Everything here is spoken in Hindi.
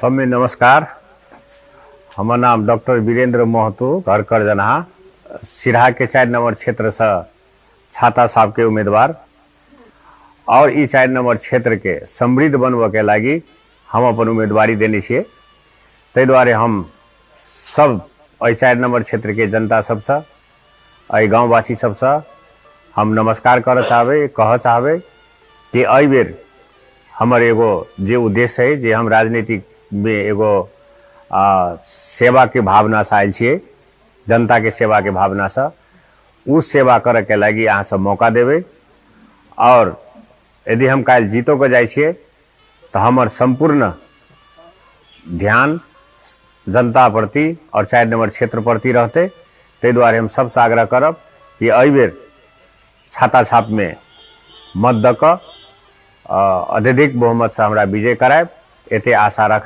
सबमे नमस्कार। हमर नाम डॉक्टर वीरेंद्र महतो, घर करजनहा, सिरहा के 4 नंबर क्षेत्र से छाता साहब के उम्मीदवार। और ई 4 नंबर क्षेत्र के समृद्ध बनबे के लागी हम अपन उम्मीदवारी देने छे। तै द्वारे हम सब 4 नंबर क्षेत्र के जनता सबसे, गाँववासी सबसे हम नमस्कार कर चाहबे, कह चाहबे कि एहि बेर हमर एगो जे उद्देश्य है, जे हम राजनीतिक में एगो सेवा के भावना से आयल छे, जनता के सेवा के भावना से, उस सेवा करे के लागी अहाँ सब मौका देवे। और यदि हम काल जीतो के जाय छिए तो हमर संपूर्ण ध्यान जनता प्रति और 4 नंबर क्षेत्र प्रति रहते। तै द्वारे हम सबसे आग्रह करब कि एहि बेर छाता छाप में मत द क अत्यधिक बहुमत से हमरा विजय करायब, एते आशा रख।